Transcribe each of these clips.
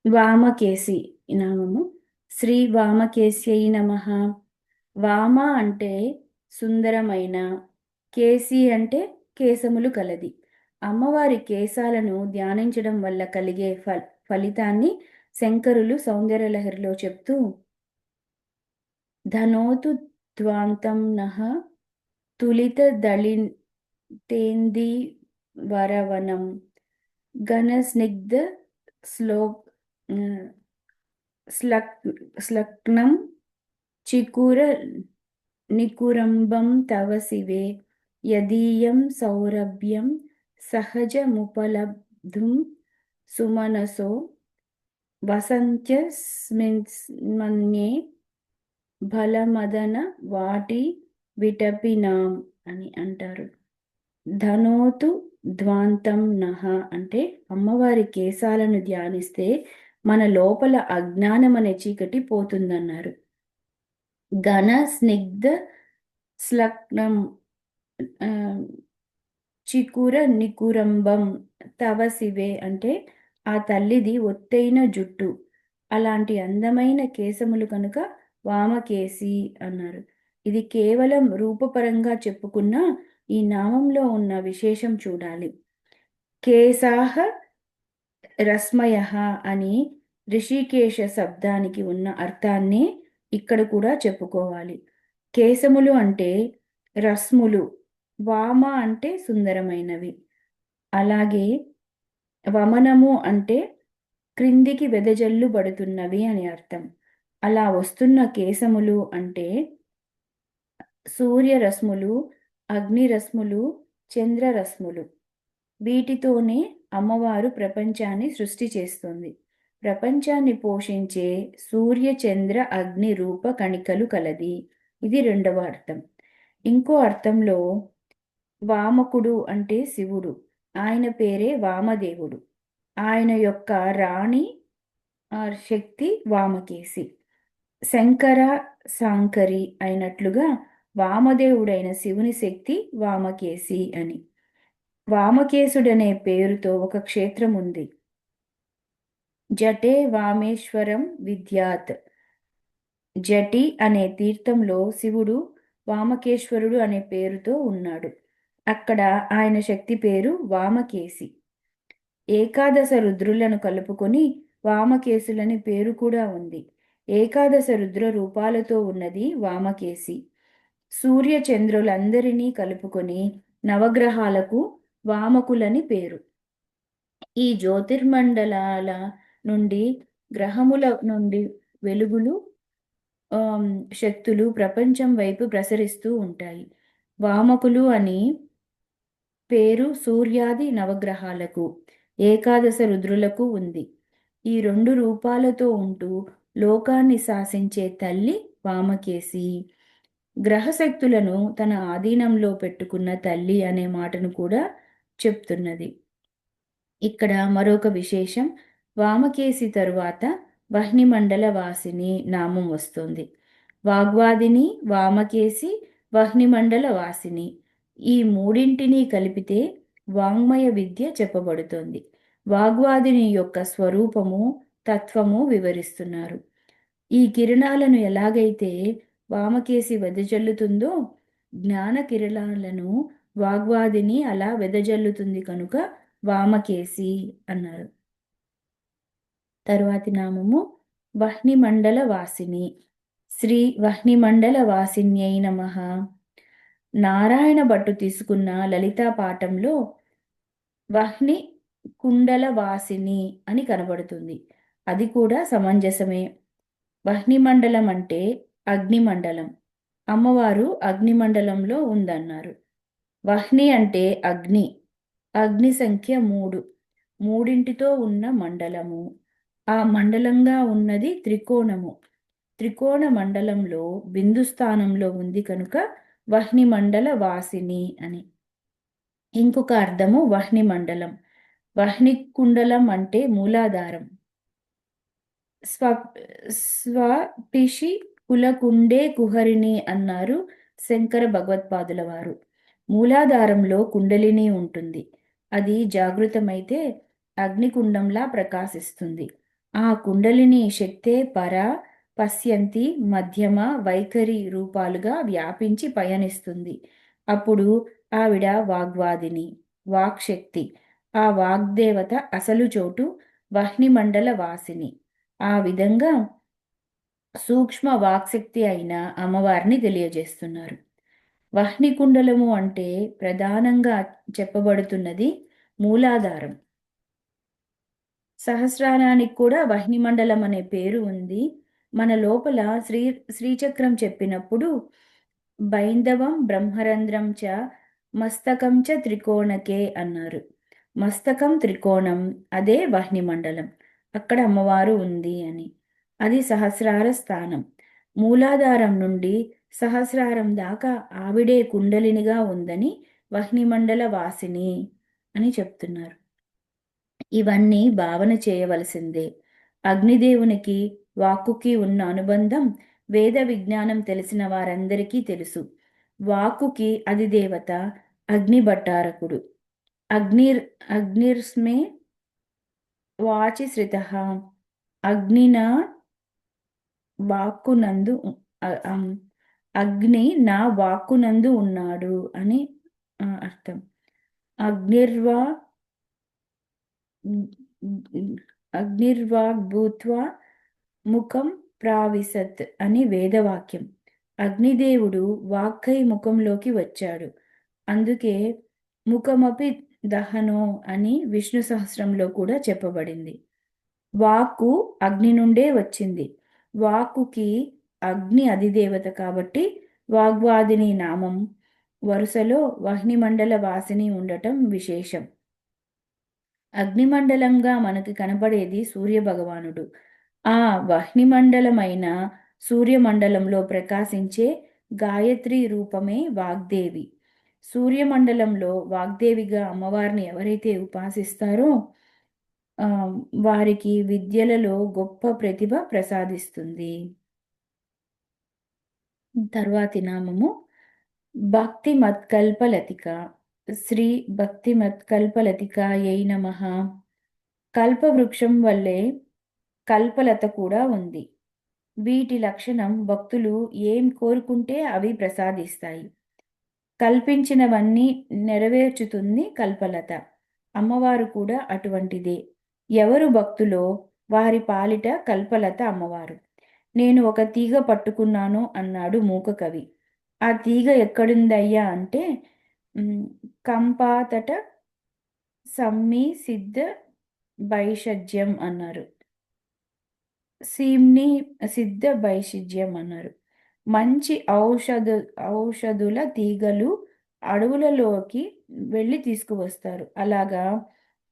వామకేసి నామము. శ్రీ వామకేశ్యై నమః. వామ అంటే సుందరమైన, కేసి అంటే కేశములు కలది. అమ్మవారి కేశాలను ధ్యానించడం వల్ల కలిగే ఫలితాన్ని శంకరులు సౌందర్యలహరిలో చెప్తూ, ధనోతు ధ్వాంతం నః తులిత దళితేంది వరవనం ఘన స్నిగ్ధ శ్లో స్లక్ స్లగ్నం చికుర నికురంబం తవ శివే యదీయం సౌరభ్యం సహజముపలబ్ధుం సుమనసో వసంత్యస్మిన్మన్యే బలమదన వాటి విటపినాం అని అంటారు. ధనోతు ధ్వాంతం నః అంటే అమ్మవారి కేశాలను ధ్యానిస్తే మన లోపల అజ్ఞానం అనే చీకటి పోతుందన్నారు. ఘన స్నిగ్ధ స్లగ్నం చికుర నికురంబం తవ శివే అంటే ఆ తల్లిది ఒత్తైన జుట్టు, అలాంటి అందమైన కేశములు కనుక వామకేసి అన్నారు. ఇది కేవలం రూపపరంగా చెప్పుకున్న ఈ నామంలో ఉన్న విశేషం చూడాలి. కేశాహ రస్మయ అని ఋషికేశ శబ్దానికి ఉన్న అర్థాన్ని ఇక్కడ కూడా చెప్పుకోవాలి. కేశములు అంటే రస్ములు, వామ అంటే సుందరమైనవి. అలాగే వమనము అంటే క్రిందికి వెదజల్లు పడుతున్నవి అని అర్థం. అలా వస్తున్న కేశములు అంటే సూర్యరశ్ములు, అగ్నిరశ్ములు, చంద్రరశ్ములు. వీటితోనే అమ్మవారు ప్రపంచాన్ని సృష్టి చేస్తుంది. ప్రపంచాన్ని పోషించే సూర్య చంద్ర అగ్ని రూప కణికలు కలది. ఇది రెండవ అర్థం. ఇంకో అర్థంలో వామకుడు అంటే శివుడు, ఆయన పేరే వామదేవుడు. ఆయన యొక్క రాణి శక్తి వామకేసి. శంకర సాంకరి అయినట్లుగా వామదేవుడైన శివుని శక్తి వామకేసి అని. వామకేశుడనే పేరుతో ఒక క్షేత్రం ఉంది. జటే వామేశ్వరం విద్యాత్. జటి అనే తీర్థంలో శివుడు వామకేశ్వరుడు అనే పేరుతో ఉన్నాడు. అక్కడ ఆయన శక్తి పేరు వామకేసి. ఏకాదశ రుద్రులను కలుపుకొని వామకేశులని పేరు కూడా ఉంది. ఏకాదశ రుద్ర రూపాలతో ఉన్నది వామకేసి. సూర్య చంద్రులందరినీ కలుపుకొని నవగ్రహాలకు వామకులని పేరు. ఈ జ్యోతిర్మండలాల నుండి, గ్రహముల నుండి వెలుగులు, శక్తులు ప్రపంచం వైపు ప్రసరిస్తూ ఉంటాయి. వామకులు అని పేరు సూర్యాది నవగ్రహాలకు, ఏకాదశ రుద్రులకు ఉంది. ఈ రెండు రూపాలతో ఉంటూ లోకాన్ని శాసించే తల్లి వామకేసి. గ్రహశక్తులను తన ఆధీనంలో పెట్టుకున్న తల్లి అనే మాటను కూడా చెప్తున్నది. ఇక్కడ మరొక విశేషం, వామకేసి తరువాత వహ్నిమండల వాసిని నామం వస్తుంది. వాగ్వాదిని, వామకేసి, వహ్నిమండల వాసిని ఈ మూడింటిని కలిపితే వాంగ్మయ విద్య చెప్పబడుతోంది. వాగ్వాదిని యొక్క స్వరూపము, తత్వము వివరిస్తున్నారు. ఈ కిరణాలను ఎలాగైతే వామకేసి వెదజల్లుతుందో జ్ఞాన కిరణాలను వాగ్వాదిని అలా వెదజల్లుతుంది కనుక వామకేసి అన్నారు. తరువాతి నామము వహ్నిమండల వాసిని. శ్రీ వహ్నిమండల వాసిన్యై నమః. నారాయణ భట్టు తీసుకున్న లలితా పాఠంలో వహ్ని కుండల వాసిని అని కనబడుతుంది. అది కూడా సమంజసమే. వహ్నిమండలం అంటే అగ్నిమండలం. అమ్మవారు అగ్నిమండలంలో ఉందన్నారు. వహ్ని అంటే అగ్ని, అగ్ని సంఖ్య 3, మూడింటితో ఉన్న మండలము. ఆ మండలంగా ఉన్నది త్రికోణము. త్రికోణ మండలంలో బిందు స్థానంలో ఉంది కనుక వహ్ని మండల వాసిని అని. ఇంకొక అర్థము వహ్ని మండలం. వహ్ని కుండలం అంటే మూలాధారం. స్వపిషి కులకుండే కుహరిణి అన్నారు శంకర భగవత్పాదుల వారు. మూలాధారంలో కుండలిని ఉంటుంది. అది జాగృతమైతే అగ్నికుండంలా ప్రకాశిస్తుంది. ఆ కుండలిని శక్తే పర, పశ్యంతి, మధ్యమ, వైఖరి రూపాలుగా వ్యాపించి పయనిస్తుంది. అప్పుడు ఆవిడ వాగ్వాదిని, వాక్శక్తి. ఆ వాగ్దేవత అసలు చోటు వహ్నిమండల వాసిని. ఆ విధంగా సూక్ష్మ వాక్శక్తి అయిన అమ్మవారిని తెలియజేస్తున్నారు. వహ్నికుండలము అంటే ప్రధానంగా చెప్పబడుతున్నది మూలాధారం. సహస్రారానికి కూడా వహ్నిమండలం అనే పేరు ఉంది. మన లోపల శ్రీచక్రం చెప్పినప్పుడు బైందవం బ్రహ్మరంధ్రం చ మస్తకం చ త్రికోణకే అన్నారు. మస్తకం త్రికోణం, అదే వహ్నిమండలం. అక్కడ అమ్మవారు ఉంది అని. అది సహస్రార స్థానం. మూలాధారం నుండి సహస్రారం దాకా ఆవిడే కుండలినిగా ఉందని వహ్నిమండల వాసిని అని చెప్తున్నారు. ఇవన్నీ భావన చేయవలసిందే. అగ్నిదేవునికి వాక్కుకి ఉన్న అనుబంధం వేద విజ్ఞానం తెలిసిన వారందరికీ తెలుసు. వాక్కుకి అధిదేవత అగ్నిభట్టారకుడు. అగ్నిర్ అగ్నిర్స్మే వాచి శ్రితః. అగ్నినా వాక్కునందు అగ్ని నా వాక్కునందు ఉన్నాడు అని అర్థం. అగ్నిర్వా అగ్నిర్వాగ్భూత్వా ముఖం ప్రావిశత్ అని వేదవాక్యం. అగ్నిదేవుడు వాక్కై ముఖంలోకి వచ్చాడు. అందుకే ముఖమపి దహనో అని విష్ణు సహస్రంలో కూడా చెప్పబడింది. వాక్కు అగ్ని నుండే వచ్చింది. వాక్కుకి అగ్ని అధిదేవత కాబట్టి వాగ్వాదిని నామం వరుసలో వహ్నిమండల వాసిని ఉండటం విశేషం. అగ్నిమండలంగా మనకి కనపడేది సూర్యభగవానుడు. ఆ వహ్నిమండలమైన సూర్యమండలంలో ప్రకాశించే గాయత్రి రూపమే వాగ్దేవి. సూర్యమండలంలో వాగ్దేవిగా అమ్మవారిని ఎవరైతే ఉపాసిస్తారో వారికి విద్యలలో గొప్ప ప్రతిభ ప్రసాదిస్తుంది. తర్వాతి నామము భక్తిమత్కల్పలతిక. శ్రీ భక్తిమత్కల్పలతికాయై నమః. కల్పవృక్షం వల్లే కల్పలత కూడా ఉంది. వీటి లక్షణం భక్తులు ఏం కోరుకుంటే అవి ప్రసాదిస్తాయి. కల్పించినవన్నీ నెరవేర్చుతుంది కల్పలత. అమ్మవారు కూడా అటువంటిదే. ఎవరు భక్తులో వారి పాలిట కల్పలత అమ్మవారు. నేను ఒక తీగ పట్టుకున్నాను అన్నాడు మూక కవి. ఆ తీగ ఎక్కడుందయ్యా అంటే కంపాతట సమ్మీ సిద్ధ భైషజ్యం అన్నారు. సీమ్ని సిద్ధ భైషజ్యం అన్నారు. మంచి ఔషధుల తీగలు అడవులలోకి వెళ్ళి తీసుకువస్తారు. అలాగా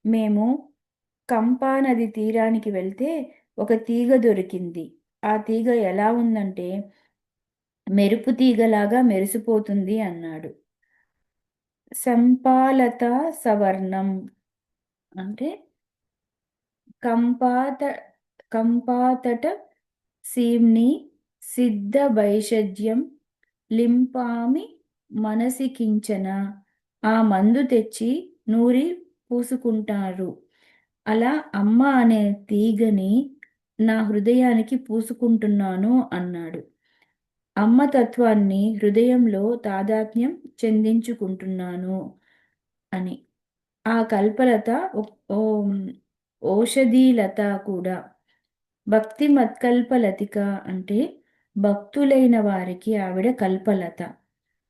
మేము కంపా నది తీరానికి వెళ్తే ఒక తీగ దొరికింది. ఆ తీగ ఎలా ఉందంటే మెరుపు తీగలాగా మెరిసిపోతుంది అన్నాడు. సంపాలత సవర్ణం అంటే కంపాత కంపాతట సీమ్ని సిద్ధ భైషజ్యం లింపామి మనసి కించన. ఆ మందు తెచ్చి నూరి పూసుకుంటారు. అలా అమ్మ అనే తీగని నా హృదయానికి పూసుకుంటున్నాను అన్నాడు. అమ్మ తత్వాన్ని హృదయంలో తాదాత్మ్యం చెందించుకుంటున్నాను అని. ఆ కల్పలత ఓషధీలత కూడా. భక్తి మత్కల్పలతిక అంటే భక్తులైన వారికి ఆవిడ కల్పలత.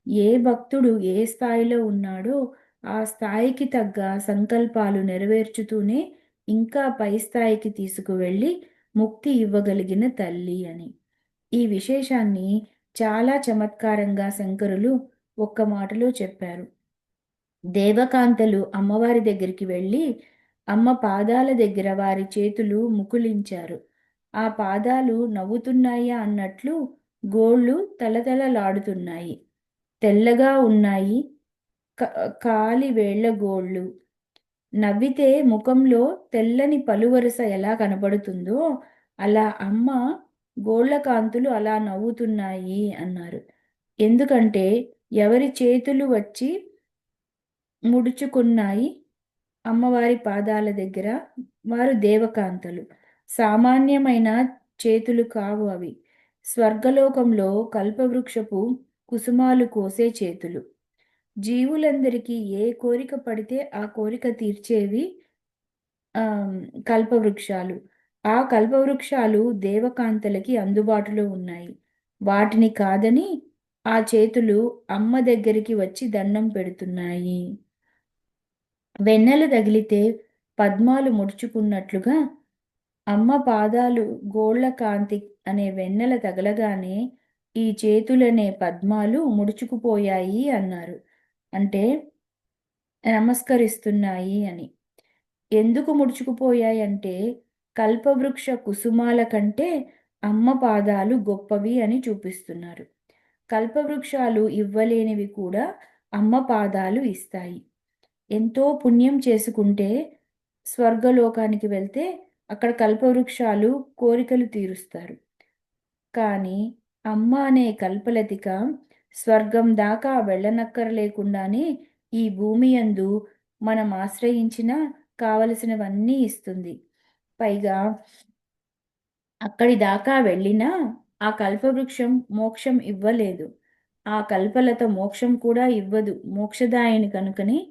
ఏ భక్తుడు ఏ స్థాయిలో ఉన్నాడో ఆ స్థాయికి తగ్గ సంకల్పాలు నెరవేర్చుతూనే ఇంకా పై స్థాయికి తీసుకువెళ్ళి ముక్తి ఇవ్వగలిగిన తల్లి అని. ఈ విశేషాన్ని చాలా చమత్కారంగా శంకరులు ఒక్క మాటలో చెప్పారు. దేవకాంతలు అమ్మవారి దగ్గరికి వెళ్ళి అమ్మ పాదాల దగ్గర వారి చేతులు ముకుళించారు. ఆ పాదాలు నవ్వుతున్నాయా అన్నట్లు గోళ్ళు తలతలలాడుతున్నాయి. తెల్లగా ఉన్నాయి కాలి వేళ్ల గోళ్ళు. నవ్వితే ముఖంలో తెల్లని పలువరస ఎలా కనబడుతుందో అలా అమ్మ గోళ్ల కాంతులు అలా నవ్వుతున్నాయి అన్నారు. ఎందుకంటే ఎవరి చేతులు వచ్చి ముడుచుకున్నాయి అమ్మవారి పాదాల దగ్గర వారు దేవకాంతలు. సామాన్యమైన చేతులు కావు అవి. స్వర్గలోకంలో కల్పవృక్షపు కుసుమాలు కోసే చేతులు. జీవులందరికీ ఏ కోరిక పడితే ఆ కోరిక తీర్చేవి ఆహ్, కల్పవృక్షాలు. ఆ కల్పవృక్షాలు దేవకాంతలకి అందుబాటులో ఉన్నాయి. వాటిని కాదని ఆ చేతులు అమ్మ దగ్గరికి వచ్చి దండం పెడుతున్నాయి. వెన్నెల తగిలితే పద్మాలు ముడుచుకున్నట్లుగా అమ్మ పాదాలు గోళ్ళ కాంతి అనే వెన్నెల తగలగానే ఈ చేతులనే పద్మాలు ముడుచుకుపోయాయి అన్నారు. అంటే నమస్కరిస్తున్నాయి అని. ఎందుకు ముడుచుకుపోయాయంటే కల్పవృక్ష కుసుమాల కంటే అమ్మ పాదాలు గొప్పవి అని చూపిస్తున్నారు. కల్పవృక్షాలు ఇవ్వలేనివి కూడా అమ్మ పాదాలు ఇస్తాయి. ఎంతో పుణ్యం చేసుకుంటే స్వర్గలోకానికి వెళ్తే అక్కడ కల్పవృక్షాలు కోరికలు తీరుస్తారు. కానీ అమ్మ అనే కల్పలతిక స్వర్గం దాకా వెళ్ళనక్కరలేకుండానే ఈ భూమి యందు మనం ఆశ్రయించిన కావలసినవన్నీ ఇస్తుంది. పైగా అక్కడి దాకా వెళ్ళినా ఆ కల్పవృక్షం మోక్షం ఇవ్వలేదు. ఆ కల్పలత మోక్షం కూడా ఇవ్వదు. మోక్షదాయిని కనుకనే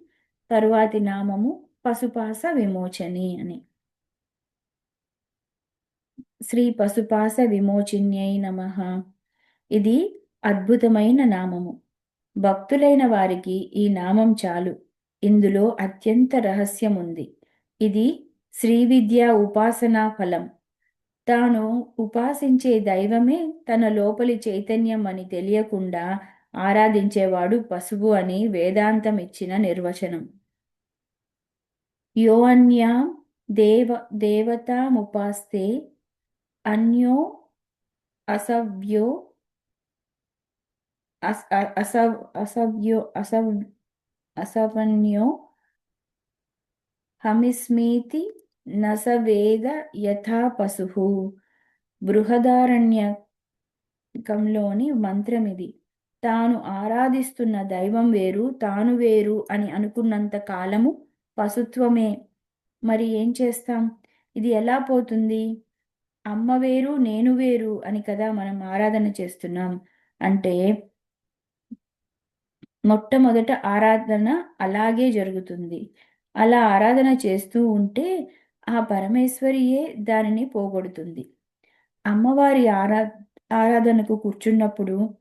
తరువాతి నామము పశుపాస విమోచని అని. శ్రీ పశుపాస విమోచిన్యై నమః. ఇది అద్భుతమైన నామము. భక్తులైన వారికి ఈ నామం చాలు. ఇందులో అత్యంత రహస్యముంది. ఇది శ్రీవిద్యా ఉపాసనా ఫలం. తాను ఉపాసించే దైవమే తన లోపలి చైతన్యం అని తెలియకుండా ఆరాధించేవాడు పశువు అని వేదాంతం ఇచ్చిన నిర్వచనం. యో అన్యాం దేవతాముపాస్తే అన్యో అసవ్యో అస్ అ- అసవ్ అసవ్యో అసవ్ అసవన్యో హమిస్మీతి నస వేద యథా పశుః. బృహదారణ్యకంలోని మంత్రమిది. తాను ఆరాధిస్తున్న దైవం వేరు, తాను వేరు అని అనుకున్నంత కాలము పశుత్వమే. మరి ఏం చేస్తాం? ఇది ఎలా పోతుంది? అమ్మ వేరు, నేను వేరు అని కదా మనం ఆరాధన చేస్తున్నాం. అంటే మొట్టమొదట ఆరాధన అలాగే జరుగుతుంది. అలా ఆరాధన చేస్తూ ఉంటే ఆ పరమేశ్వరియే దానిని పోగొడుతుంది. అమ్మవారి ఆరాధనకు కూర్చున్నప్పుడు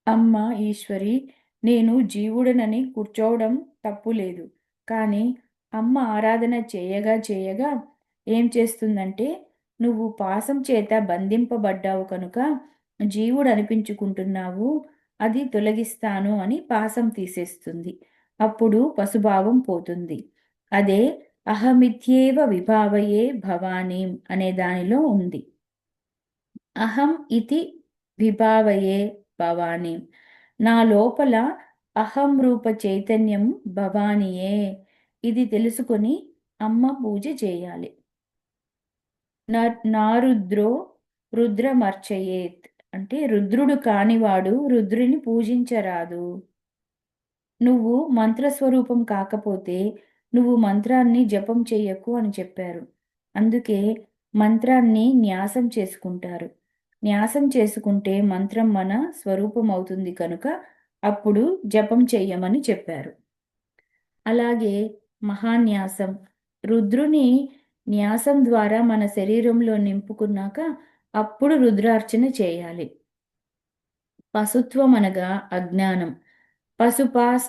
అమ్మ ఈశ్వరి నేను జీవుడనని కూర్చోవడం తప్పులేదు. కానీ అమ్మ ఆరాధన చేయగా చేయగా ఏం చేస్తుందంటే నువ్వు పాశం చేత బంధింపబడ్డావు కనుక జీవుడనిపించుకుంటున్నావు. అది తొలగిస్తాను అని పాశం తీసేస్తుంది. అప్పుడు పశుభావం పోతుంది. అదే అహమిత్యేవ విభావయే భవానీం అనే దానిలో ఉంది. అహం ఇతి విభావయే భవానీం. నా లోపల అహం రూప చైతన్యం భవానియే. ఇది తెలుసుకొని అమ్మ పూజ చేయాలి. నారుద్రో రుద్రమర్చయేత్. అంటే రుద్రుడు కానివాడు రుద్రుని పూజించరాదు. నువ్వు మంత్రస్వరూపం కాకపోతే నువ్వు మంత్రాన్ని జపం చెయ్యకు అని చెప్పారు. అందుకే మంత్రాన్ని న్యాసం చేసుకుంటారు. న్యాసం చేసుకుంటే మంత్రం మన స్వరూపం అవుతుంది కనుక అప్పుడు జపం చెయ్యమని చెప్పారు. అలాగే మహాన్యాసం. రుద్రుని న్యాసం ద్వారా మన శరీరంలో నింపుకున్నాక అప్పుడు రుద్రార్చన చేయాలి. పశుత్వం అనగా అజ్ఞానం. పశుపాస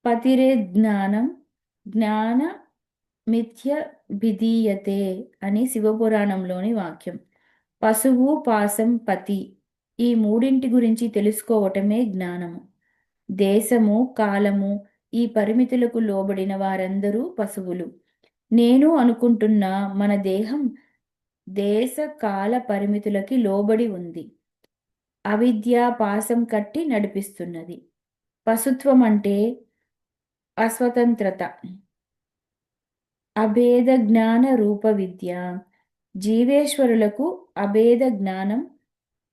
పతిరేజ్ఞానం జ్ఞాన మిథ్య భిధీయతే అని శివపురాణంలోని వాక్యం. పశువు పాసం పతి ఈ మూడింటి గురించి తెలుసుకోవటమే జ్ఞానము. దేశము కాలము ఈ పరిమితులకు లోబడిన వారందరూ పశువులు. నేను అనుకుంటున్న మన దేహం దేశ కాల పరిమితులకి లోబడి ఉంది. అవిద్య పాసం కట్టి నడిపిస్తున్నది. పశుత్వం అంటే అస్వతంత్రత. అభేద జ్ఞాన రూప విద్య. జీవేశ్వరులకు అభేద జ్ఞానం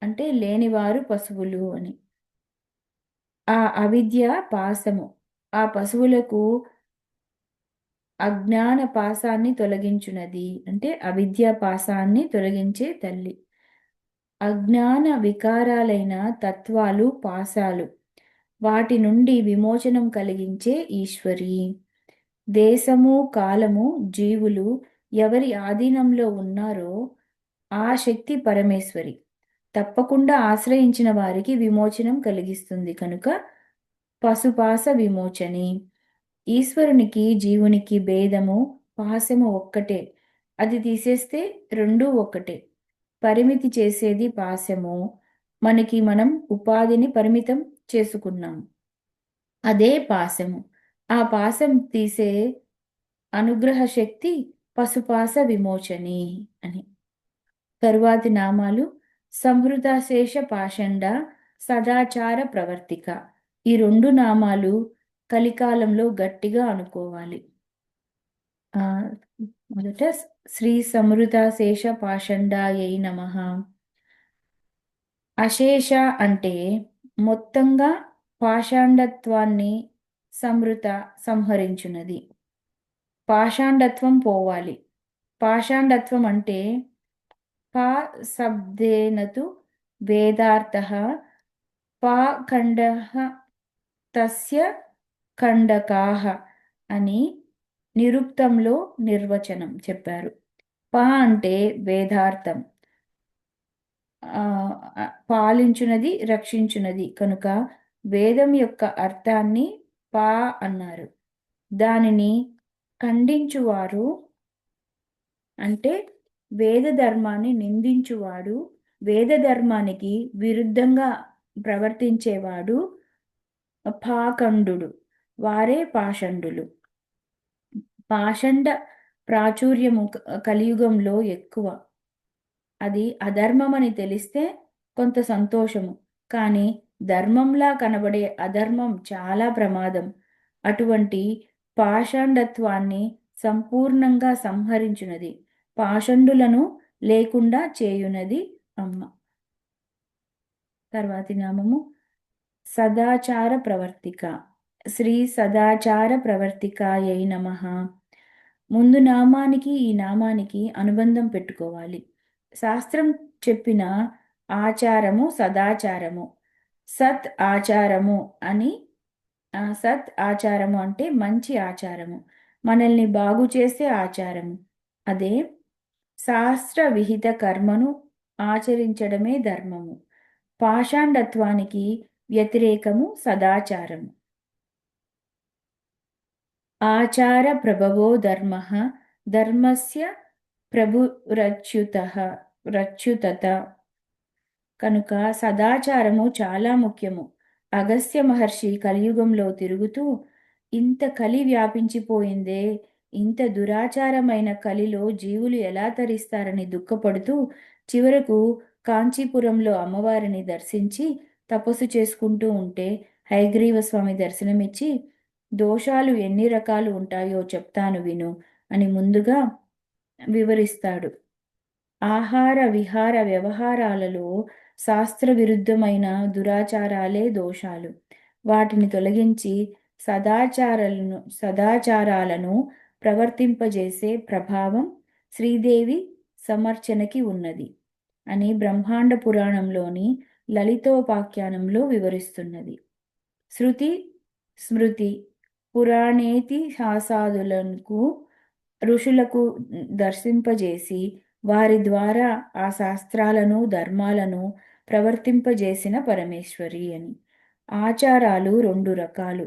అంటే లేనివారు పశువులు అని. ఆ అవిద్య పాశము. ఆ పశువులకు అజ్ఞాన పాసాన్ని తొలగించునది, అంటే అవిద్యా పాసాన్ని తొలగించే తల్లి. అజ్ఞాన వికారాలైన తత్వాలు పాసాలు, వాటి నుండి విమోచనం కలిగించే ఈశ్వరి. దేశము కాలము జీవులు ఎవరి ఆధీనంలో ఉన్నారో ఆ శక్తి పరమేశ్వరి తప్పకుండా ఆశ్రయించిన వారికి విమోచనం కలిగిస్తుంది కనుక పశుపాస విమోచని. ఈశ్వరునికి జీవునికి భేదము పాశము ఒక్కటే, అది తీసేస్తే రెండూ ఒక్కటే. పరిమితి చేసేది పాశము, మనకి మనం ఉపాధిని పరిమితం చేసుకున్నాం, అదే పాశము. ఆ పాశం తీసే అనుగ్రహ శక్తి పశుపాస విమోచని అని. తరువాతి నామాలు సంహృతశేష పాషండ సదాచార ప్రవర్తిక. ఈ రెండు నామాలు కలికాలంలో గట్టిగా అనుకోవాలి. ఆ మొదట శ్రీ సంహృతశేష పాషండాయై నమః. అశేష అంటే మొత్తంగా పాషాండత్వాన్ని సంహృత సంహరించున్నది. పాషాండత్వం పోవాలి. పాషాండత్వం అంటే పా శబ్దేనతు వేదార్థః పాఖండః తస్య ఖండకాః అని నిరుక్తంలో నిర్వచనం చెప్పారు. పా అంటే వేదార్థం, పాలించునది రక్షించునది కనుక వేదం యొక్క అర్థాన్ని పా అన్నారు. దానిని ఖండించువారు అంటే వేద ధర్మాన్ని నిందించువాడు, వేద ధర్మానికి విరుద్ధంగా ప్రవర్తించేవాడు పాఖండుడు, వారే పాషండులు. పాషండ ప్రాచుర్యము కలియుగంలో ఎక్కువ. అది అధర్మమని తెలిస్తే కొంత సంతోషము, కానీ ధర్మంలా కనబడే అధర్మం చాలా ప్రమాదం. అటువంటి పాషండత్వాన్ని సంపూర్ణంగా సంహరించునది, పాషండులను లేకుండా చేయునది అమ్మ. తర్వాతి నామము సదాచార ప్రవర్తిక. శ్రీ సదాచార ప్రవర్తికాయై నమః. ముందు నామానికి ఈ నామానికి అనుబంధం పెట్టుకోవాలి. శాస్త్రం చెప్పిన ఆచారము సదాచారము, సత్ ఆచారము అని. సత్ ఆచారము అంటే మంచి ఆచారము, మనల్ని బాగు చేసే ఆచారము. అదే శాస్త్ర విహిత కర్మను ఆచరించడమే ధర్మము. పాషాండత్వానికి వ్యతిరేకము సదాచారము. ఆచార ప్రభవో ధర్మః ధర్మస్య ప్రభురచ్యుతః రచ్యుతత. కనుక సదాచారము చాలా ముఖ్యము. అగస్త్య మహర్షి కలియుగంలో తిరుగుతూ ఇంత కలి వ్యాపించిపోయిందే, ఇంత దురాచారమైన కలిలో జీవులు ఎలా తరిస్తారని దుఃఖపడుతూ చివరకు కాంచీపురంలో అమ్మవారిని దర్శించి తపస్సు చేసుకుంటూ ఉంటే హయగ్రీవ స్వామి దర్శనమిచ్చి దోషాలు ఎన్ని రకాలు ఉంటాయో చెప్తాను విను అని ముందుగా వివరిస్తాడు. ఆహార విహార వ్యవహారాలలో శాస్త్ర విరుద్ధమైన దురాచారాలే దోషాలు. వాటిని తొలగించి సదాచారాలను ప్రవర్తింపజేసే ప్రభావం శ్రీదేవి సమర్చనకి ఉన్నది అని బ్రహ్మాండ పురాణంలోని లలితోపాఖ్యానంలో వివరిస్తున్నది. శృతి స్మృతి పురాణేతిహాసాదులకు ఋషులకు దర్శింపజేసి వారి ద్వారా ఆ శాస్త్రాలను ధర్మాలను ప్రవర్తింపజేసిన పరమేశ్వరి అని. ఆచారాలు రెండు రకాలు.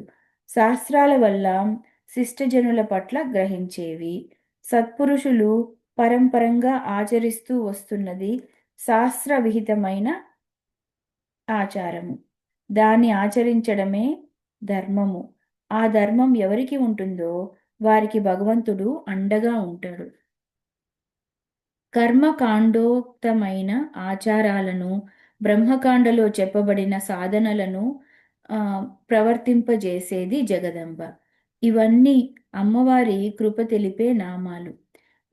శాస్త్రాల వల్ల శిష్టజనుల పట్ల గ్రహించేవి. సత్పురుషులు పరంపరంగా ఆచరిస్తూ వస్తున్నది శాస్త్ర విహితమైన ఆచారము. దాన్ని ఆచరించడమే ధర్మము. ఆ ధర్మం ఎవరికి ఉంటుందో వారికి భగవంతుడు అండగా ఉంటాడు. కర్మకాండోక్తమైన ఆచారాలను, బ్రహ్మకాండలో చెప్పబడిన సాధనలను ప్రవర్తింపజేసేది జగదంబ. ఇవన్నీ అమ్మవారి కృప తెలిపే నామాలు.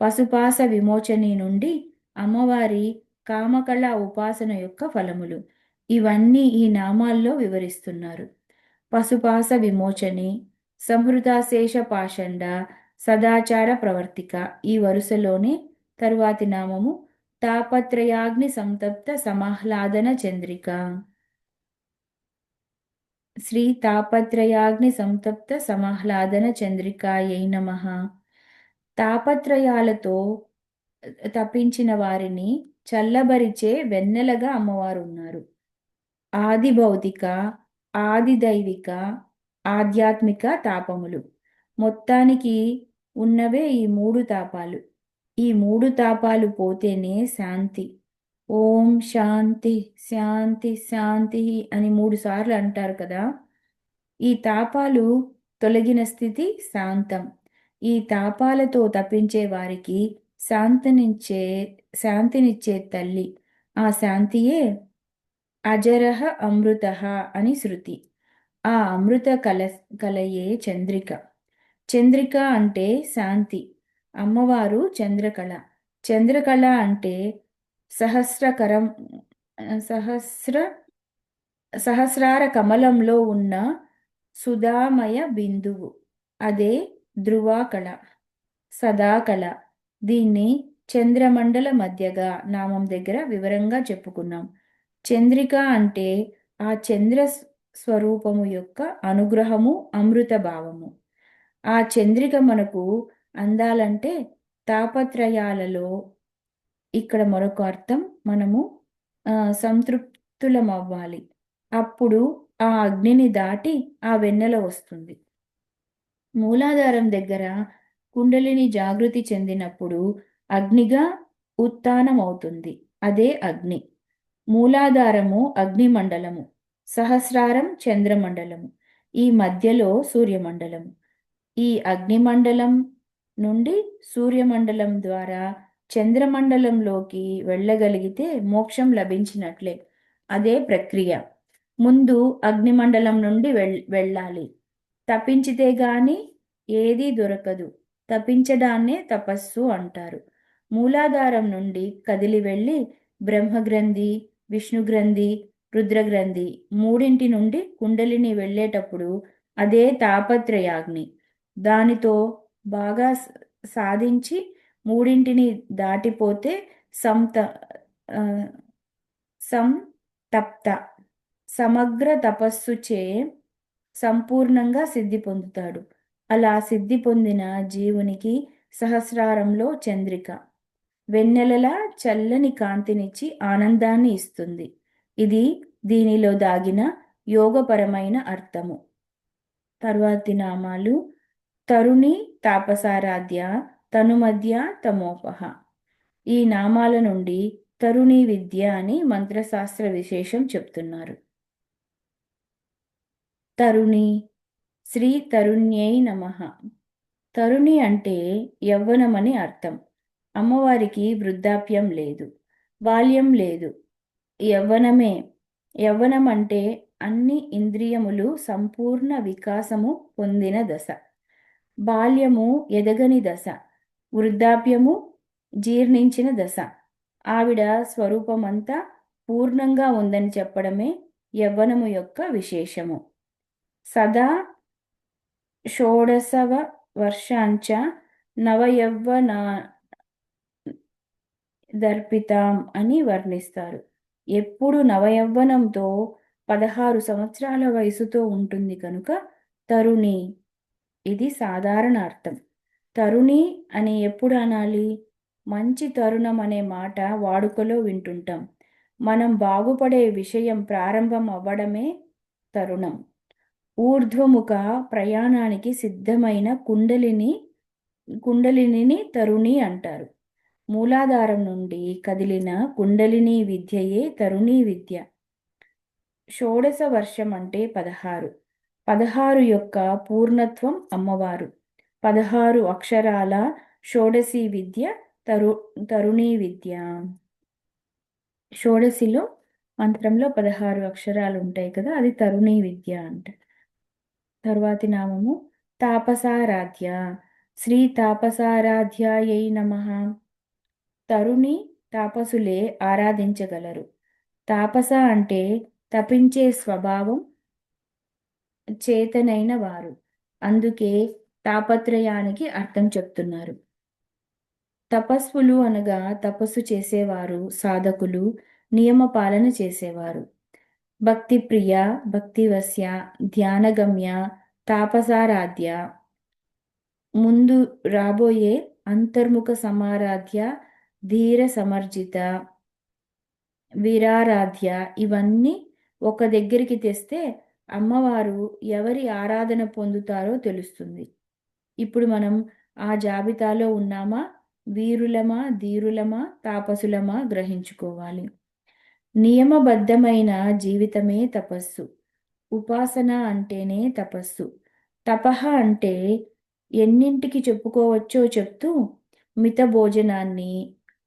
పశుపాస విమోచని నుండి అమ్మవారి కామకళ ఉపాసన యొక్క ఫలములు ఇవన్నీ ఈ నామాల్లో వివరిస్తున్నారు. పశుపాస విమోచని, సంహృతాశేష పాషండ, సదాచార ప్రవర్తిక. ఈ వరుసలోనే తరువాతి నామము తాపత్రయాగ్ని సంతప్త సమాహ్లాదన చంద్రిక. శ్రీ తాపత్రయాగ్ని సంతప్త సమాహ్లాదన చంద్రికాయై నమః. తాపత్రయాలతో తపించిన వారిని చల్లబరిచే వెన్నెలగా అమ్మవారు ఉన్నారు. ఆది భౌతిక, ఆది దైవిక, ఆధ్యాత్మిక తాపములు. మొత్తానికి ఉన్నవే ఈ మూడు తాపాలు. ఈ మూడు తాపాలు పోతేనే శాంతి. ఓం శాంతి శాంతి శాంతి అని 3 సార్లు అంటారు కదా. ఈ తాపాలు తొలగిన స్థితి శాంతం. ఈ తాపాలతో తపించే వారికి శాంతినిచ్చే తల్లి. ఆ శాంతియే అజరః అమృతః అని శృతి. ఆ అమృత కలయే చంద్రిక. చంద్రిక అంటే శాంతి. అమ్మవారు చంద్రకళ. చంద్రకళ అంటే సహస్రకరం సహస్రార కమలంలో ఉన్న సుధామయ బిందువు. అదే ధ్రువాకళ, సదాకళ. దీన్ని చంద్రమండల మధ్యగా నామం దగ్గర వివరంగా చెప్పుకున్నాం. చంద్రిక అంటే ఆ చంద్ర స్వరూపము యొక్క అనుగ్రహము, అమృత భావము. ఆ చంద్రిక మనకు అందాలంటే తాపత్రయాలలో ఇక్కడ మరొక అర్థం మనము సంతృప్తులమవ్వాలి. అప్పుడు ఆ అగ్నిని దాటి ఆ వెన్నెల వస్తుంది. మూలాధారం దగ్గర కుండలిని జాగృతి చెందినప్పుడు అగ్నిగా ఉత్థానం అవుతుంది. అదే అగ్ని. మూలాధారము అగ్నిమండలము, సహస్రారం చంద్రమండలము, ఈ మధ్యలో సూర్యమండలము. ఈ అగ్నిమండలం నుండి సూర్యమండలం ద్వారా చంద్రమండలంలోకి వెళ్ళగలిగితే మోక్షం లభించినట్లే. అదే ప్రక్రియ. ముందు అగ్నిమండలం నుండి వెళ్ళాలి. తపించితే గాని ఏదీ దొరకదు. తపించడాన్నే తపస్సు అంటారు. మూలాధారం నుండి కదిలి వెళ్ళి బ్రహ్మగ్రంథి, విష్ణుగ్రంథి, రుద్రగ్రంథి మూడింటి నుండి కుండలిని వెళ్ళేటప్పుడు అదే తాపత్రయాగ్ని. దానితో బాగా సాధించి మూడింటిని దాటిపోతే సంతప్త సమగ్ర తపస్సుచే సంపూర్ణంగా సిద్ధి పొందుతాడు. అలా సిద్ధి పొందిన జీవునికి సహస్రారంలో చంద్రిక వెన్నెలలా చల్లని కాంతినిచ్చి ఆనందాన్ని ఇస్తుంది. ఇది దీనిలో దాగిన యోగపరమైన అర్థము. తర్వాతి నామాలు తరుణి తాపసారాధ్య తనుమధ్య తమోపహ. ఈ నామాల నుండి తరుణి విద్య అని మంత్రశాస్త్ర విశేషం చెప్తున్నారు. తరుణి, శ్రీ తరుణ్యై నమః. తరుణి అంటే యవ్వనమని అర్థం. అమ్మవారికి వృద్ధాప్యం లేదు, బాల్యం లేదు, యవ్వనమే. యవ్వనం అంటే అన్ని ఇంద్రియములు సంపూర్ణ వికాసము పొందిన దశ. బాల్యము ఎదగని దశ, వృద్ధాప్యము జీర్ణించిన దశ. ఆవిడ స్వరూపమంతా పూర్ణంగా ఉందని చెప్పడమే యవ్వనము యొక్క విశేషము. సదా షోడశవ వర్షాంచ నవయవ్వనా దర్పితాం అని వర్ణిస్తారు. ఎప్పుడు నవయవ్వనంతో 16 సంవత్సరాల వయసుతో ఉంటుంది కనుక తరుణి. ఇది సాధారణ అర్థం. తరుణి అని ఎప్పుడు అనాలి? మంచి తరుణం అనే మాట వాడుకలో వింటుంటాం. మనం బాగుపడే విషయం ప్రారంభం అవ్వడమే తరుణం. ఊర్ధ్వముఖ ప్రయాణానికి సిద్ధమైన కుండలిని తరుణి అంటారు. మూలాధారం నుండి కదిలిన కుండలిని విద్యయే తరుణీ విద్య. షోడశ వర్షం అంటే 16. 16 యొక్క పూర్ణత్వం అమ్మవారు. 16 అక్షరాల షోడశి విద్య తరుణీ విద్య. షోడశిలో మంత్రంలో 16 అక్షరాలు ఉంటాయి కదా, అది తరుణీ విద్య అంట. తరువాతి నామము తాపసారాధ్య. శ్రీ తాపసారాధ్యాయై నమః. తరుణి తాపసులే ఆరాధించగలరు. తాపస అంటే తపించే స్వభావం చేతనైన వారు. అందుకే తాపత్రయానికి అర్థం చెప్తున్నారు. తపస్సులు అనగా తపస్సు చేసేవారు, సాధకులు, నియమ పాలన చేసేవారు. భక్తి ప్రియ, భక్తివశ్య, ధ్యానగమ్య, తాపసారాధ్య, ముందు రాబోయే అంతర్ముఖ సమారాధ్య, ధీర సమర్జిత, వీరారాధ్య, ఇవన్నీ ఒక దగ్గరికి తెస్తే అమ్మవారు ఎవరి ఆరాధన పొందుతారో తెలుస్తుంది. ఇప్పుడు మనం ఆ జాబితాలో ఉన్నామా, వీరులమా, ధీరులమా, తాపసులమా గ్రహించుకోవాలి. నియమబద్ధమైన జీవితమే తపస్సు. ఉపాసన అంటేనే తపస్సు. తపః అంటే ఎన్నింటికి చెప్పుకోవచ్చో చెప్తూ మిత భోజనాన్ని,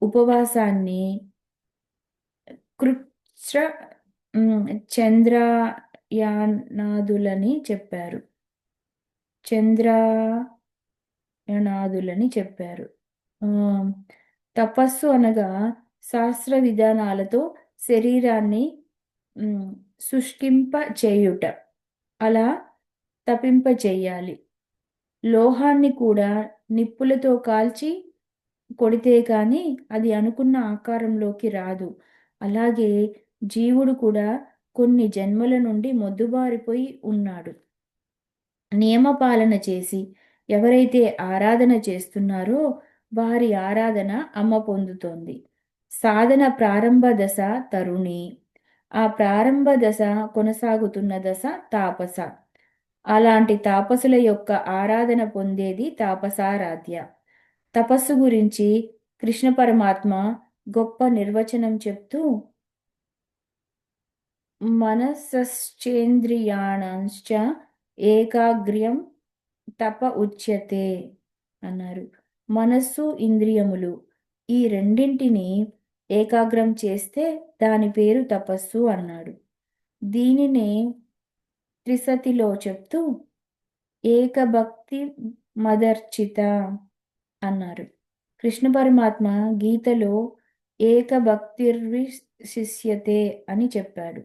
ఉపవాసాన్ని, కృచ్ఛ చంద్రయానాదులని చెప్పారు. చంద్రయానాదులని చెప్పారు. తపస్సు అనగా శాస్త్ర విధానాలతో శరీరాన్ని శుష్కింప చేయుట, అలా తపింప చేయాలి. లోహాన్ని కూడా నిప్పులతో కాల్చి కొడితే కానీ అది అనుకున్న ఆకారంలోకి రాదు. అలాగే జీవుడు కూడా కొన్ని జన్మల నుండి మొద్దుబారిపోయి ఉన్నాడు. నియమపాలన చేసి ఎవరైతే ఆరాధన చేస్తున్నారో వారి ఆరాధన అమ్మ పొందుతోంది. సాధన ప్రారంభ దశ తరుణి, ఆ ప్రారంభ దశ కొనసాగుతున్న దశ తాపస. అలాంటి తాపసుల యొక్క ఆరాధన పొందేది తాపసారాధ్య. తపస్సు గురించి కృష్ణ పరమాత్మ గొప్ప నిర్వచనం చెప్తూ మనసశ్చేంద్రియాణంశ్చ ఏకాగ్ర్యం తప ఉచ్యతే అన్నారు. మనస్సు, ఇంద్రియములు ఈ రెండింటిని ఏకాగ్రం చేస్తే దాని పేరు తపస్సు అన్నాడు. దీనినే త్రిశతిలో చెప్తూ ఏకభక్తి మదర్చిత అన్నారు. కృష్ణ పరమాత్మ గీతలో ఏకభక్తిర్విశిష్యతే అని చెప్పాడు.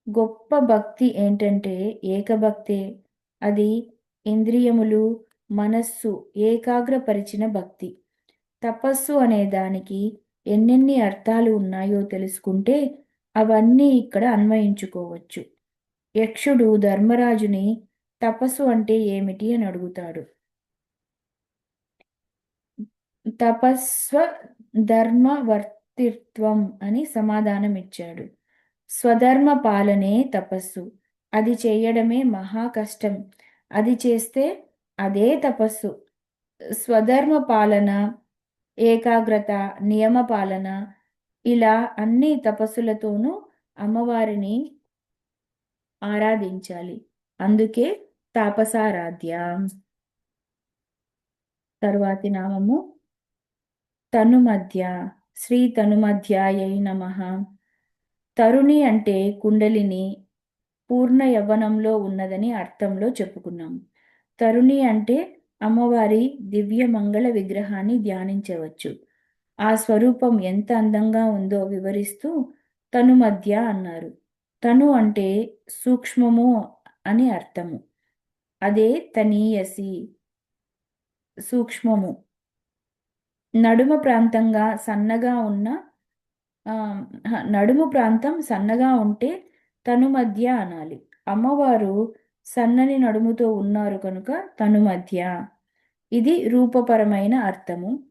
గొప్ప భక్తి ఏంటంటే ఏకభక్తే. అది ఇంద్రియములు, మనస్సు ఏకాగ్రపరిచిన భక్తి. తపస్సు అనే దానికి ఎన్నెన్ని అర్థాలు ఉన్నాయో తెలుసుకుంటే అవన్నీ ఇక్కడ అన్వయించుకోవచ్చు. యక్షుడు ధర్మరాజుని తపస్సు అంటే ఏమిటి అని అడుగుతాడు. తపస్వ ధర్మవర్తిత్వం అని సమాధానం ఇచ్చాడు. స్వధర్మ పాలనే తపస్సు. అది చేయడమే మహా కష్టం. అది చేస్తే అదే తపస్సు. స్వధర్మ పాలన, ఏకాగ్రత, నియమ పాలన, ఇలా అన్ని తపస్సులతోనూ అమ్మవారిని ఆరాధించాలి. అందుకే తాపసారాధ్య. తరువాతి నామము తనుమధ్య. శ్రీ తనుమధ్యాయై నమః. తరుణి అంటే కుండలిని పూర్ణ యవ్వనంలో ఉన్నదని అర్థంలో చెప్పుకున్నాం. తరుణి అంటే అమ్మవారి దివ్య మంగళ విగ్రహాన్ని ధ్యానించవచ్చు. ఆ స్వరూపం ఎంత అందంగా ఉందో వివరిస్తూ తను మధ్య అన్నారు. తను అంటే సూక్ష్మము అని అర్థము. అదే తనీయసి, సూక్ష్మము. నడుమ ప్రాంతంగా సన్నగా ఉన్న నడుము ప్రాంతం సన్నగా ఉంటే తను మధ్య అనాలి. అమ్మవారు సన్నని నడుముతో ఉన్నారు కనుక తను మధ్య. ఇది రూపపరమైన అర్థము.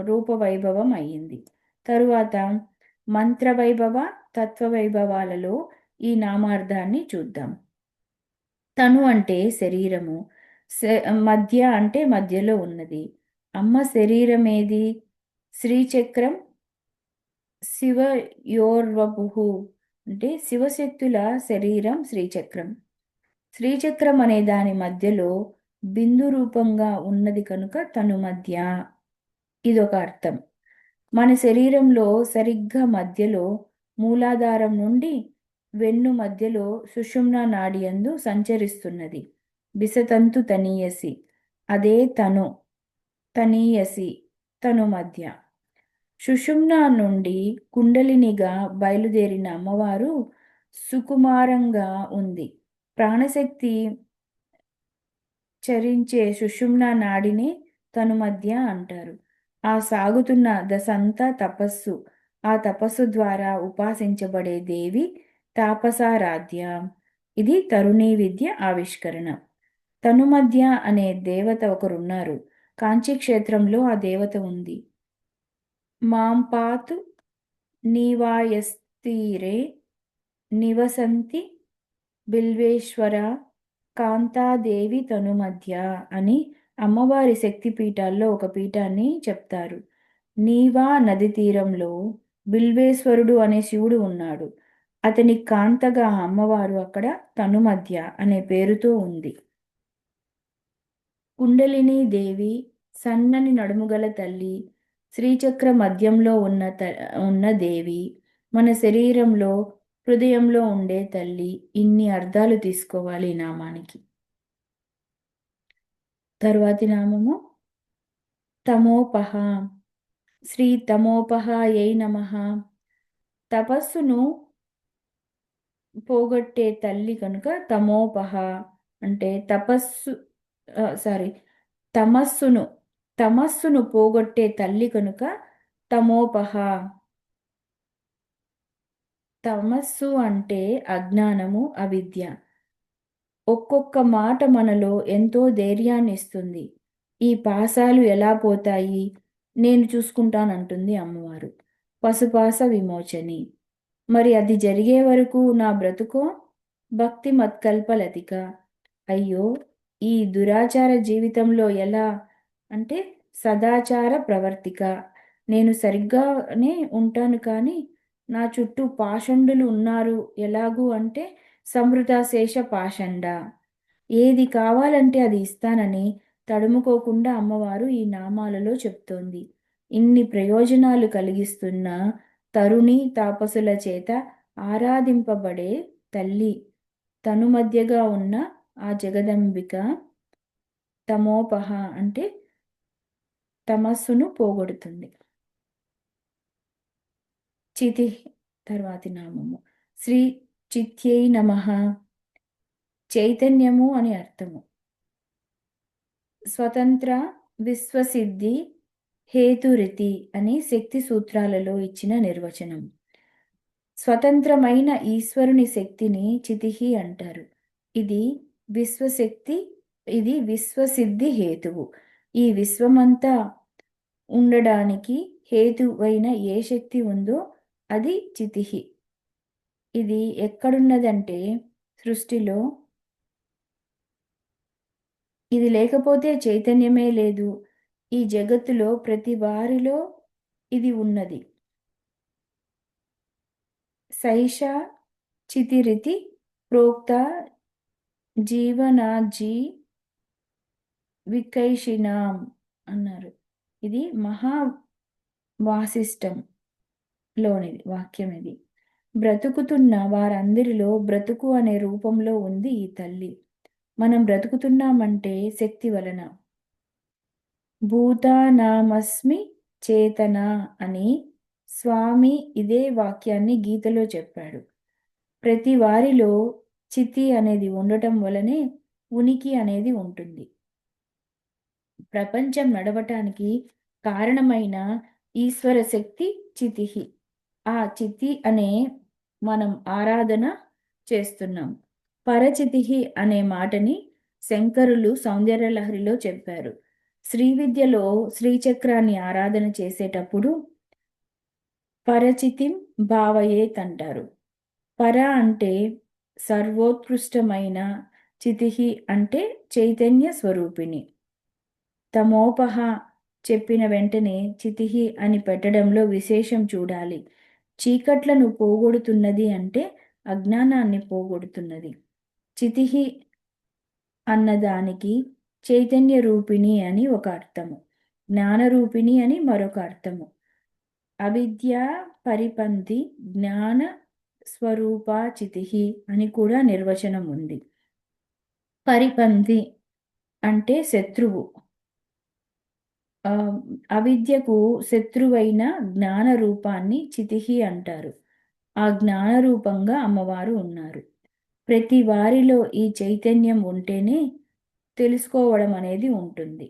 రూపవైభవం అయ్యింది. తరువాత మంత్రవైభవ, తత్వవైభవాలలో ఈ నామార్థాన్ని చూద్దాం. తను అంటే శరీరము, మధ్య అంటే మధ్యలో ఉన్నది. అమ్మ శరీరం ఏది? శ్రీచక్రం శివయోర్వపుః అంటే శివశక్తుల శరీరం శ్రీచక్రం. శ్రీచక్రం అనే దాని మధ్యలో బిందు రూపంగా ఉన్నది కనుక తను మధ్య. ఇదొక అర్థం. మన శరీరంలో సరిగ్గా మధ్యలో మూలాధారం నుండి వెన్ను మధ్యలో సుషుమ్న నాడియందు సంచరిస్తున్నది బిసతంతు తనీయసి. అదే తను, తనీయసి, తను మధ్య. సుషుమ్న నుండి కుండలినిగా బయలుదేరిన అమ్మవారు సుకుమారంగా ఉంది. ప్రాణశక్తి చరించే సుషుమ్నా నాడిని తనుమధ్య అంటారు. ఆ సాగుతున్న దశంతా తపస్సు. ఆ తపస్సు ద్వారా ఉపాసించబడే దేవి తాపసారాధ్య. ఇది తరుణీ విద్య ఆవిష్కరణ. తనుమధ్య అనే దేవత ఒకరున్నారు. కాంచీ క్షేత్రంలో ఆ దేవత ఉంది. మాంపాతు నీవాయస్తీరే నివసంతి బిల్వేశ్వర కాంతాదేవి తనుమధ్య అని అమ్మవారి శక్తిపీఠాల్లో ఒక పీఠాన్ని చెప్తారు. నీవా నది తీరంలో బిల్వేశ్వరుడు అనే శివుడు ఉన్నాడు. అతని కాంతగా అమ్మవారు అక్కడ తనుమధ్య అనే పేరుతో ఉంది. కుండలిని దేవి సన్నని నడుముగల తల్లి, శ్రీచక్ర మధ్యంలో ఉన్న దేవి, మన శరీరంలో హృదయంలో ఉండే తల్లి. ఇన్ని అర్థాలు తీసుకోవాలి ఈ నామానికి. తరువాతి నామము తమోపహ. శ్రీ తమోపహాయై నమః. తపస్సును పోగొట్టే తల్లి కనుక తమోపహ అంటే తమస్సును తమస్సును పోగొట్టే తల్లి కనుక తమోపహ. తమస్సు అంటే అజ్ఞానము, అవిద్య. ఒక్కొక్క మాట మనలో ఎంతో ధైర్యాన్ని ఇస్తుంది. ఈ పాసాలు ఎలా పోతాయి, నేను చూసుకుంటానంటుంది అమ్మవారు. పసుపాస విమోచని. మరి అది జరిగే వరకు నా బ్రతుకో భక్తి మత్కల్పలతిక. అయ్యో, ఈ దురాచార జీవితంలో ఎలా అంటే సదాచార ప్రవర్తిక. నేను సరిగ్గానే ఉంటాను కానీ నా చుట్టూ పాషండులు ఉన్నారు. ఎలాగూ అంటే సమృతాశేష పాషండ. ఏది కావాలంటే అది ఇస్తానని తడుముకోకుండా అమ్మవారు ఈ నామాలలో చెప్తోంది. ఇన్ని ప్రయోజనాలు కలిగిస్తున్న తరుణి తాపసుల చేత ఆరాధింపబడే తల్లి తనుమధ్యగా ఉన్న ఆ జగదంబిక తమోపహ అంటే తమస్సును పోగొడుతుంది. చితి తర్వాతి నామము శ్రీ చిత్యై నమః. చైతన్యము అని అర్థము. స్వతంత్ర విశ్వసిద్ధి హేతురితి అని శక్తి సూత్రాలలో ఇచ్చిన నిర్వచనం. స్వతంత్రమైన ఈశ్వరుని శక్తిని చితిహి అంటారు. ఇది విశ్వశక్తి, ఇది విశ్వసిద్ధి హేతువు. ఈ విశ్వమంతా ఉండడానికి హేతువైన ఏ శక్తి ఉందో అది చితిహి. ఇది ఎక్కడున్నదంటే సృష్టిలో. ఇది లేకపోతే చైతన్యమే లేదు. ఈ జగత్తులో ప్రతి వారిలో ఇది ఉన్నది. సైషా చితిరితి ప్రోక్త జీవనాజీ వికైషినాం అన్నారు. ఇది మహా వాసిష్టంలోనిది వాక్యం. ఇది బ్రతుకుతున్న వారందరిలో బ్రతుకు అనే రూపంలో ఉంది ఈ తల్లి. మనం బ్రతుకుతున్నామంటే శక్తి వలన. భూతానామస్మి చేతన అని స్వామి ఇదే వాక్యాన్ని గీతలో చెప్పాడు. ప్రతి వారిలో చితి అనేది ఉండటం వలనే ఉనికి అనేది ఉంటుంది. ప్రపంచం నడవటానికి కారణమైన ఈశ్వర శక్తి చితిహి. ఆ చితి అనే మనం ఆరాధన చేస్తున్నాం. పరచితిహి అనే మాటని శంకరులు సౌందర్యలహరిలో చెప్పారు. శ్రీ విద్యలో శ్రీచక్రాన్ని ఆరాధన చేసేటప్పుడు పరచితిం భావయేత్ అంటారు. పర అంటే సర్వోత్కృష్టమైన, చితిహి అంటే చైతన్య స్వరూపిణి. తమోపహ చెప్పిన వెంటనే చితిహి అని పెట్టడంలో విశేషం చూడాలి. చీకట్లను పోగొడుతున్నది అంటే అజ్ఞానాన్ని పోగొడుతున్నది. చితిహి అన్నదానికి చైతన్య రూపిణి అని ఒక అర్థము, జ్ఞానరూపిణి అని మరొక అర్థము. అవిద్యా పరిపంథి జ్ఞాన స్వరూపా చితిహి అని కూడా నిర్వచనం ఉంది. పరిపంథి అంటే శత్రువు. అవిద్యకు శత్రువైన జ్ఞాన రూపాన్ని చితిహి అంటారు. ఆ జ్ఞాన రూపంగా అమ్మవారు ఉన్నారు. ప్రతి వారిలో ఈ చైతన్యం ఉంటేనే తెలుసుకోవడం అనేది ఉంటుంది.